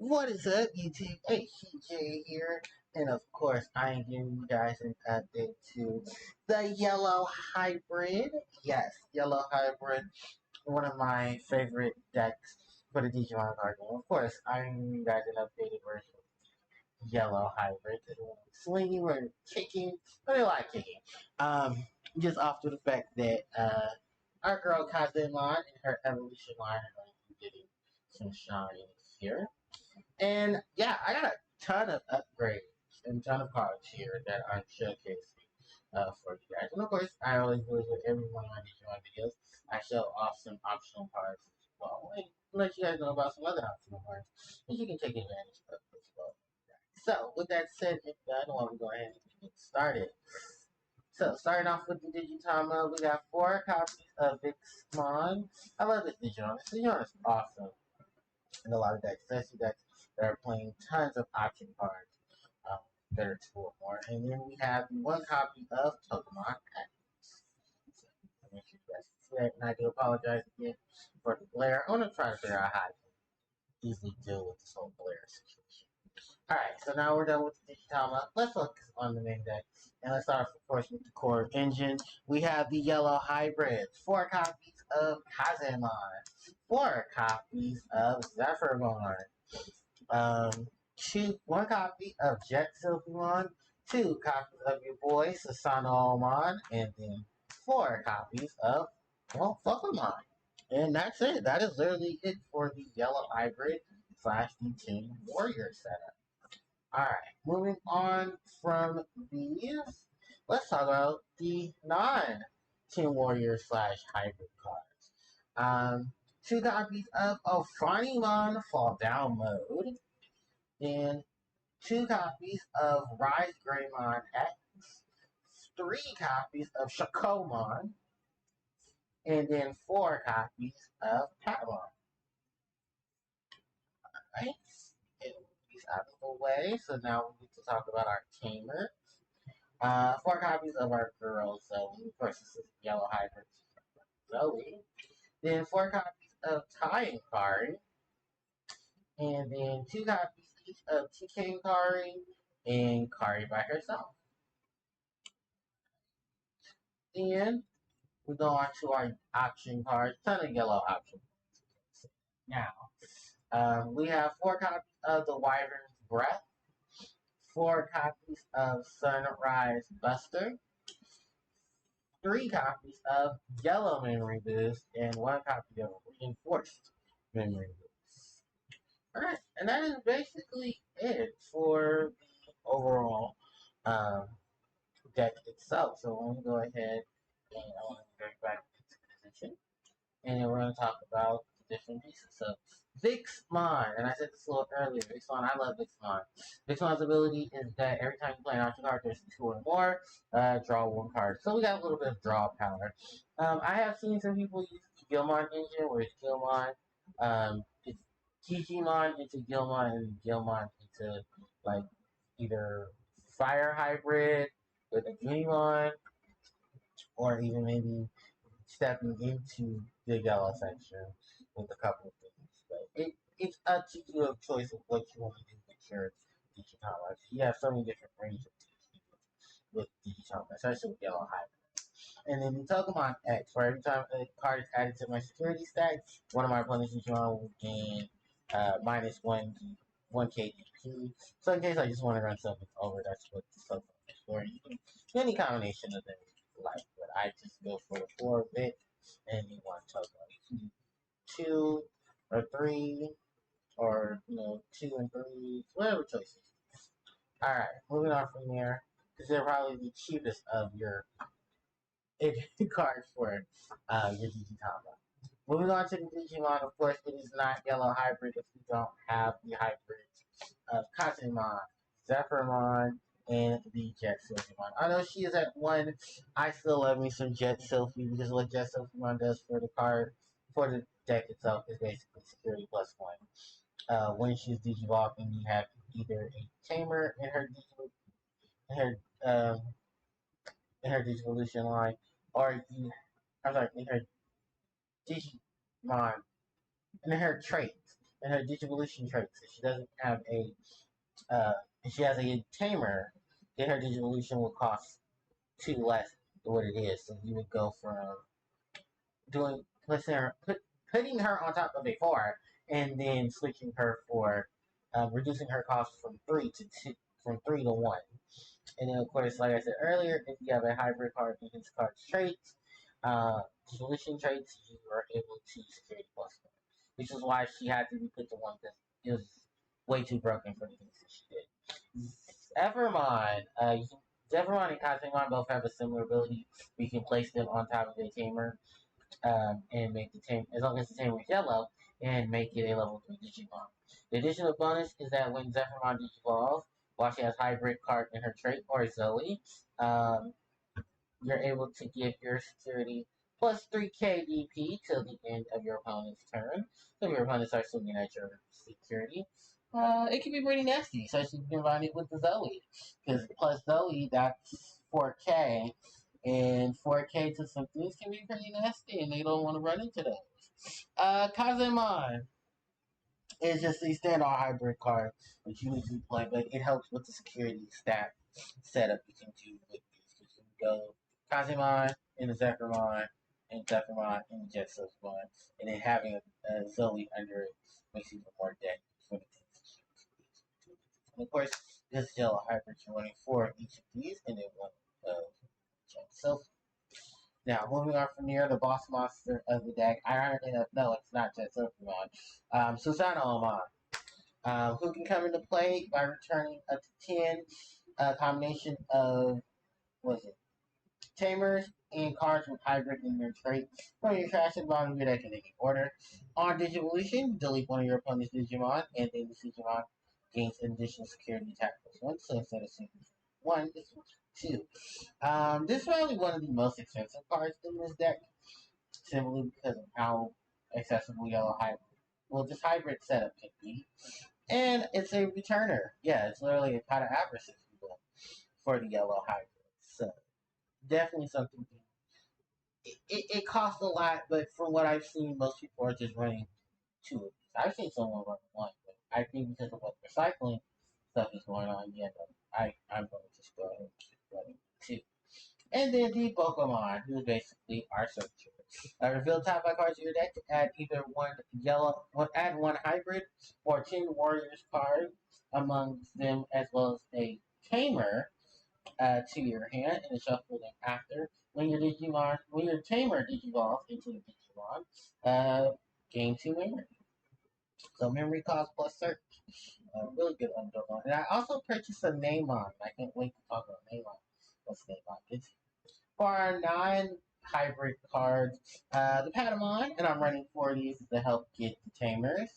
What is up, YouTube? HCJ here, and of course, I am giving you guys an update to the Yellow Hybrid. Yes, Yellow Hybrid, one of my favorite decks for the Digimon card game. Of course, I'm giving you guys an updated version of Yellow Hybrid. They want swinging or kicking, but they like kicking. Um, just off to the fact that our girl Kazemon and her evolution line are going to be getting some shine here. And yeah, I got a ton of upgrades and a ton of cards here that I'm showcasing for you guys. And of course, I always do it with every one of my Digimon videos. I show off some optional cards as well. And let you guys know about some other optional cards that you can take advantage of as well. So, with that said and done, why don't we go ahead and get started. So, starting off with the Digitama, we got 4 copies of Digimon. I love this Digimon. This Digimon is awesome in a lot of decks, especially decks that are playing tons of option cards that are 2 or more. And then we have 1 copy of Pokemon X. So, I make sure you guys see that. And I do apologize again for the glare. I want to try to figure out how to easily deal with this whole glare situation. Alright, so now we're done with the Digitama. Let's focus on the main deck. And let's start, of course, with the core engine. We have the Yellow Hybrid. 4 copies of Kazemon. 4 copies of Zephyrbon. 1 copy of Jetsilphymon. 2 copies of your boy, Susanoo. And then 4 copies of, well, Pokemon. And that's it. That is literally it for the Yellow Hybrid / the Team Warrior setup. Alright, moving on from these, let's talk about the non-Team Warrior / Hybrid cards. 2 copies of Ophanimon Fall Down Mode, and 2 copies of Rise Greymon X, 3 copies of Shakomon, and then 4 copies of Patamon. Alright, get these out of the way. So now we get to talk about our tamers. 4 copies of our girl Zoe. Of course, this is Yellow Hybrid Zoe. Then 4 copies of Tai and Kari. And then 2 copies each of TK and Kari and Kari by herself. Then we go on to our option cards. Ton of yellow option cards. Now, we have 4 copies of the Wyvern's Breath, 4 copies of Sunrise Buster, 3 copies of Yellow Memory Boost, and 1 copy of Reinforced Memory Boost. Alright, and that is basically it for the overall deck itself. So I'm going to go ahead and I want to go back into position. And then we're going to talk about the different pieces. So, Vixmon, and I said this a little earlier, Vixmon, I love Vixmon. Vixmon's ability is that every time you play an option card, there's 2 or more, draw 1 card. So we got a little bit of draw power. I have seen some people use the Gilmon engine, where it's Gilmon, it's Digimon into Gilmon, and Gilmon into, like, either Fire Hybrid with a Digimon, or even maybe stepping into the yellow section with a couple of things. But it's up to you of choice of what you want to do with your Digitama. You have so many different ranges of things with Digitama, especially with Yellow Hybrid. And then the Pokemon X, where every time a card is added to my security stack, one of my opponents Digimon will gain minus 1 KDP. So in case I just want to run something over, that's what the Pokemon is for. You can do any combination of them like, but I just go for the 4 bit and you want to talk about 2 or 3 or 2 and 3, whatever choices. Alright, moving on from there, because they're probably the cheapest of your cards for your Digitama. Moving on to the Digimon, of course, it is not Yellow Hybrid if you don't have the hybrids of Kazemon, Zephyrbon, and the Jetsilphymon. Although she is at 1, I still love me some Jetsilphy because what Jetsilphymon does for the card, for the deck itself, is basically security +1. When she's Digivolving, you have either a Tamer in her Digivolution line, or in her Digimon, in her traits. and her Digivolution traits. If she doesn't have if she has a tamer, then her Digivolution will cost 2 less than what it is. So you would go from putting her on top of a 4, and then switching her for reducing her cost from 3 to 1. And then, of course, like I said earlier, if you have a hybrid card in his card's traits, solution traits, you are able to security plus 1. Which is why she had to be put to 1 because it was way too broken for the things that she did. Zephyrmon and Kazemon both have a similar ability. We can place them on top of a tamer and make the tamer, as long as the tamer is yellow, and make it a level 3 Digimon. The additional bonus is that when Zephyrmon Digivolves, while she has hybrid card in her trait or Zoe, you're able to give your security plus 3k DP till the end of your opponent's turn. So if your opponent starts swinging at your security, it can be pretty nasty, especially if you combine it with the Zoe. Because plus Zoe, that's 4k, and 4k to some things can be pretty nasty, and they don't want to run into those. Kazemon is just a standard hybrid card, which you usually play, but it helps with the security stat setup you can do with these. You can go Kazemon and the Zephyrmon, and Zephyrmon and the Jetsilphymon, and then having a Zoe under it makes it even more deadly for the things. And of course, this yellow hybrid you're running 4 of each of these, and then 1 of Jetsilphymon. Now, moving on from here, the boss monster of the deck. Ironically enough, no, it's not Jetsilphymon. Susanomon. Who can come into play by returning up to 10 combination of, what is it, tamers and cards with hybrid in their trait from your trash and bottom of your deck in any order. On Digivolution, delete one of your opponent's Digimon, and then the Digimon gains an additional security attack plus 1, so instead of simply 1, it's 2. This is probably one of the most expensive cards in this deck, simply because of how accessible yellow hybrid, well, this hybrid setup can be. And it's a returner. Yeah, it's literally a kind of average for the yellow hybrid. So definitely something. It costs a lot, but from what I've seen, most people are just running 2 of these. I've seen someone run 1, but I think because of what recycling stuff is going on, yeah, no, I'm going to just go ahead and keep running 2. And then the Pokemon, who is basically our searcher. Reveal top 5 cards to your deck to add either add 1 hybrid or 10 warriors card amongst them, as well as a tamer to your hand, and then shuffle them after. When your tamer digivolves into a Digimon, gain 2 memory. So memory cost plus search. Really good underline. And I also purchased a Namon. I can't wait to talk about Namon. What's Namon? It's for our non-hybrid cards, the Patamon, and I'm running 4 of these to help get the tamers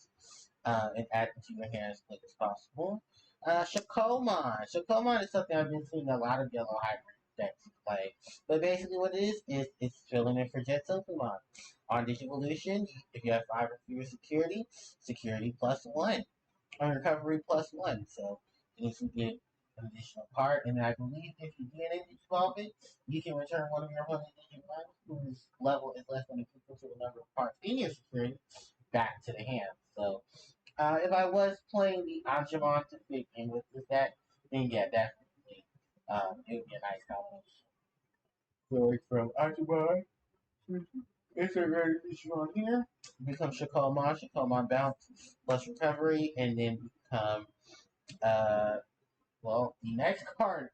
and add them to your hand as quick as possible. Shakomon. Shakomon is something I've been seeing a lot of yellow hybrid decks play. But basically what it is it's filling in for Jetsilphymon. On Digivolution, if you have 5 or fewer security plus 1. On recovery plus 1. So you can get an additional card, and I believe if you get involve it, you can return one of your opponent's Digimon whose level is less than equal to the number of cards in your security back to the hand. So if I was playing the Anjumon to fit in with this deck, then yeah, definitely it would be a nice combination. So from Anjumon, it's a very Digimon here. Become Shakomon bounce plus recovery, and then become well, the next card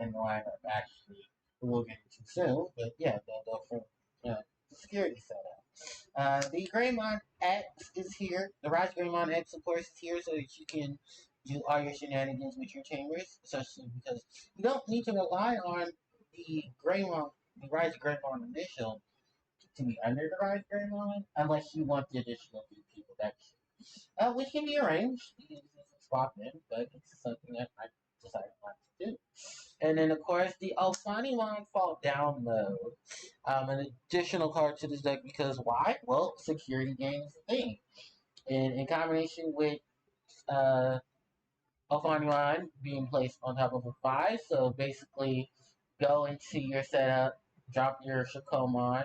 in the lineup actually we'll get into soon, but yeah, they'll go for the security setup. The Greymon X is here. The Rise Greymon X, of course, is here so that you can do all your shenanigans with your chambers, especially because you don't need to rely on the Rise Greymon initial to be under the Rise Greymon unless you want the additional 3 people that which can be arranged. You can swap in, but it's something that I decided not to do. And then, of course, the Alfanimon Fall Down mode. An additional card to this deck because why? Well, security gain is a thing. And in combination with Alfanimon being placed on top of a 5, so basically go into your setup, drop your Shakomon,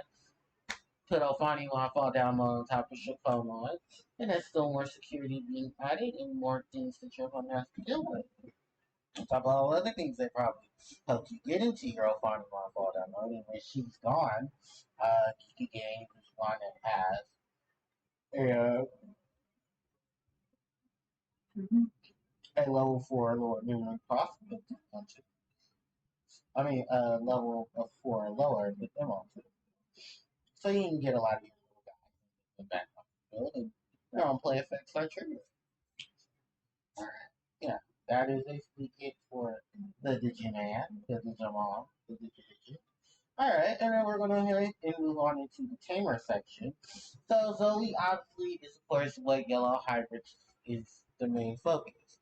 Put Ophanimon fall down on top of Shipomon, and that's still more security being added and more things that your opponent has to deal with. On top of all other things that probably help you get into your Ophanimon fall down mode, and when she's gone, you can get any Digimon that has a, a level 4 lower memory possibility onto. I mean, level of 4 or lower with them onto. So you can get a lot of these little guys in the back of the field, and their own play effects are triggered. Alright, yeah, that is basically it for the Digimon, the Digimon, the Digidigi. Alright, and then we're going to go ahead and move on into the tamer section. So Zoe obviously is of course white yellow hybrid is the main focus.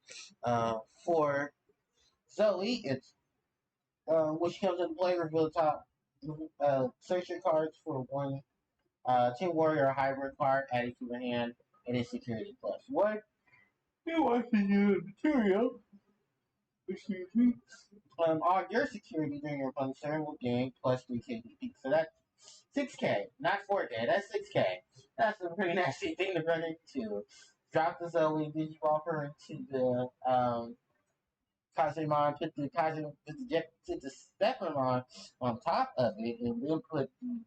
For Zoe, it's which comes into play, reveal the top search your cards for one Team Warrior hybrid card added to your hand and its security plus one. You want to use material. Excuse me. All your security during your opponent's turn will gain plus 3k DP. So that's 6k, not 4k. That's 6k. That's a pretty nasty thing to run into. Drop the Zoe, Digiball her into the Kazemon, put the Jetsilphymon on top of it, and then put the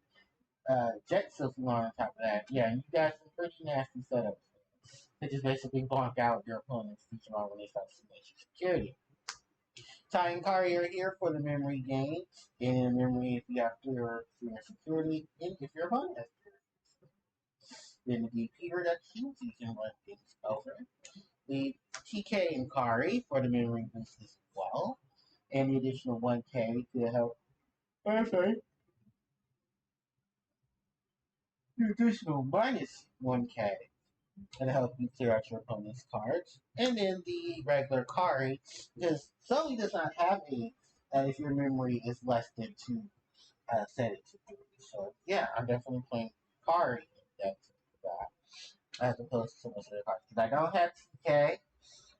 Jetsilphymon on top of that. Yeah, you got some pretty nasty setups. They just basically bonk out your opponent's Digimon when they start simulation security. Ty and Kari are here for the memory gain. And memory if you have clear security, and if your opponent has clear. Then the DP reductions, you can run things over. The TK and Kari for the memory boost as well. And the additional 1K to help. Okay. The additional minus 1K to help you clear out your opponent's cards. And then the regular Kari, because Zoe does not have a, if your memory is less than 2, set it to 3. So yeah, I'm definitely playing Kari in depth for that, as opposed to most of the cards. Because I don't have TK,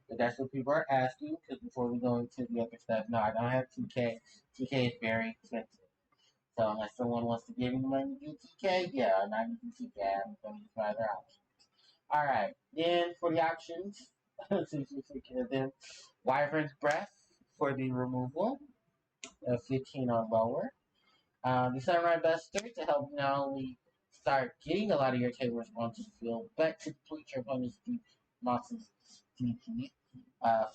but that's what people are asking, because before we go into the other stuff, no, I don't have TK. TK is very expensive. So unless someone wants to give me money to do TK, yeah, I'm not using TK. I'm going to use my other option. Alright, then for the options, since we take care of them, Wyvern's Breath for the removal of 15 or lower. The Samurai Buster to help not only start getting a lot of your tamers onto the field, but to deplete your opponent's monster's DP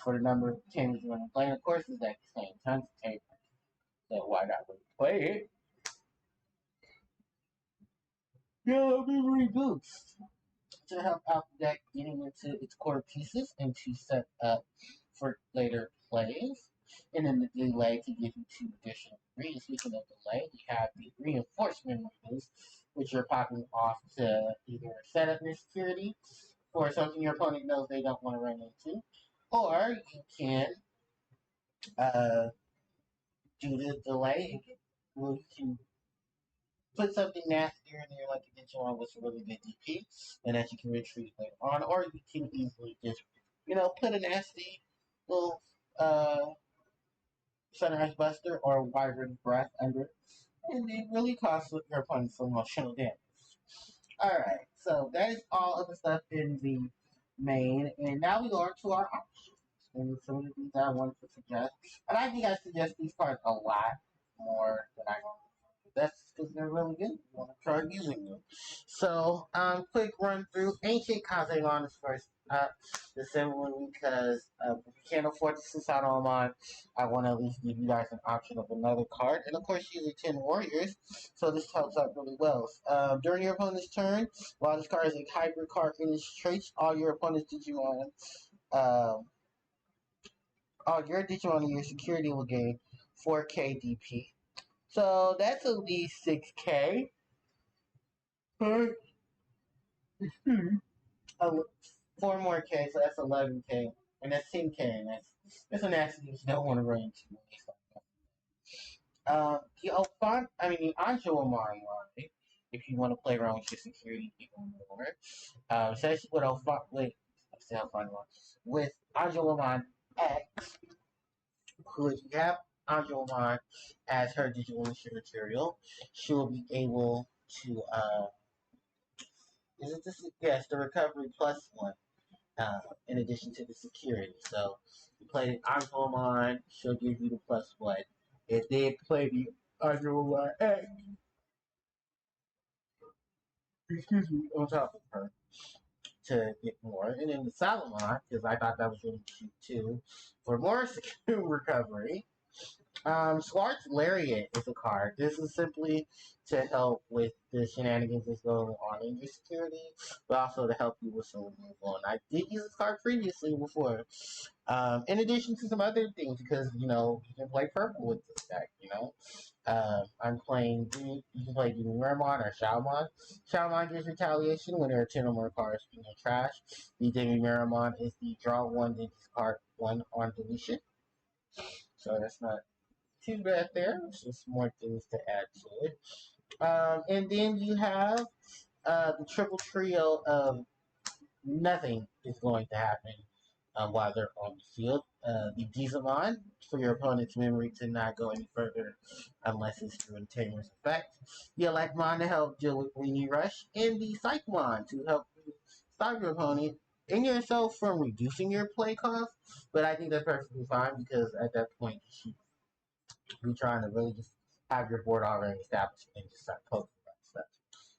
for the number of tamers you want to play. And of course, this deck contains tons of tamers, so why not really play it? Yellow Memory Boost to help out the deck getting into its core pieces and to set up for later plays. And then the delay to give you 2 additional degrees. Speaking of delay, we have the reinforcement boost, which you're popping off to either set up your security for something your opponent knows they don't want to run into, or you can uh, do the delay. Well, you can put something nastier in there, like you did one with some really good DP, and that you can retreat later on, or you can easily just, put a nasty little Sunrise Buster or Wyvern Breath under it, and it really costs your opponent some emotional damage. Alright, so that is all of the stuff in the main, and now we go on to our options. And some of the things I wanted to suggest, and I think I suggest these cards a lot more than I normally. That's because they're really good. You want to try using them. So, quick run through. Ancient Kazemon is first up. The simply because if you can't afford to switch out on mine, I want to at least give you guys an option of another card. And of course, using 10 warriors, so this helps out really well. During your opponent's turn, while this card is a hybrid card in its traits, all your opponent's Digimon, all your Digimon in your security will gain 4k DP. So that's at least 6k. 4 more K, so that's 11k. And that's 10k, and that's a nasty you don't want to run into. The Angelomon line, if you want to play around with your security even more. Especially with Angelomon X, because you have Angelomon as her digital material, she will be able to is it this? Yes, the recovery +1. In addition to the security. So you play the Agumon, she'll give you the +1. If they play the Agumon X, excuse me, on top of her to get more. And then the Salamon, because I thought that was really cute too, for more secure recovery. Slark's Lariat is a card. This is simply to help with the shenanigans that's going on in your security, but also to help you with some removal. And I did use this card previously before. In addition to some other things, because you know you can play purple with this deck. You know, I'm playing. You can play Digimon or Shaomon. Shaomon gives retaliation when there are 10 or more cards in your trash. The Digimon is the draw one, then discard one on deletion. So that's not too bad there. There's just more things to add to it. And then you have the triple trio of nothing is going to happen while they're on the field. The Kazemon for your opponent's memory to not go any further unless it's through a tamer's effect. The Electmon to help deal with Weenie Rush, and the Psychmon to help you stop your opponent and yourself from reducing your play cost. But I think that's perfectly fine because at that point you should be trying to really just have your board already established and just start poking that stuff.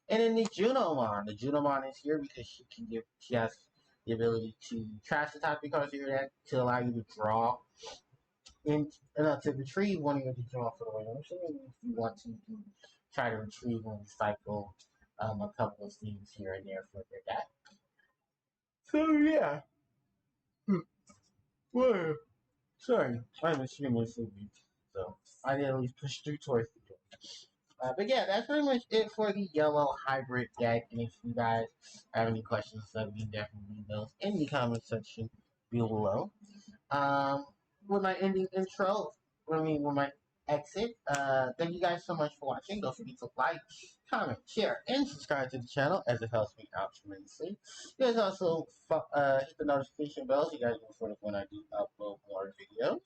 And then the Junomon is here because she has the ability to trash the top 3 cards of your deck to allow you to draw in to retrieve one of your Digimon for the winner. So if you want to, you can try to retrieve and recycle a couple of things here and there for your deck. So yeah. Well, sorry, I'm extremely sleepy. So I did at least push through towards the door. But yeah, that's pretty much it for the yellow hybrid deck. And if you guys have any questions, let me definitely leave those in the comment section below. Um, with my ending intro, with my exit, thank you guys so much for watching. Don't forget to like, comment, share, and subscribe to the channel as it helps me out tremendously. You guys also hit the notification bell so you guys know sort of when I do upload more videos.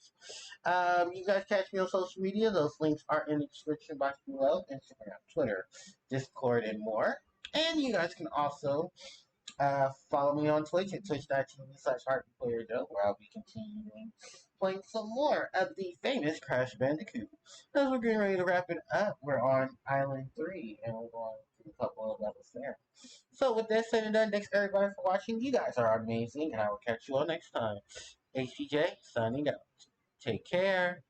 You guys catch me on social media. Those links are in the description box below. Instagram, Twitter, Discord, and more. And you guys can also follow me on Twitch at twitch.tv/HarpiePlayerDoe, where I'll be continuing playing some more of the famous Crash Bandicoot. As we're getting ready to wrap it up, we're on Island 3, and we're going through a couple of levels there. So with that said and done, thanks everybody for watching. You guys are amazing, and I will catch you all next time. HPJ, signing out. Take care.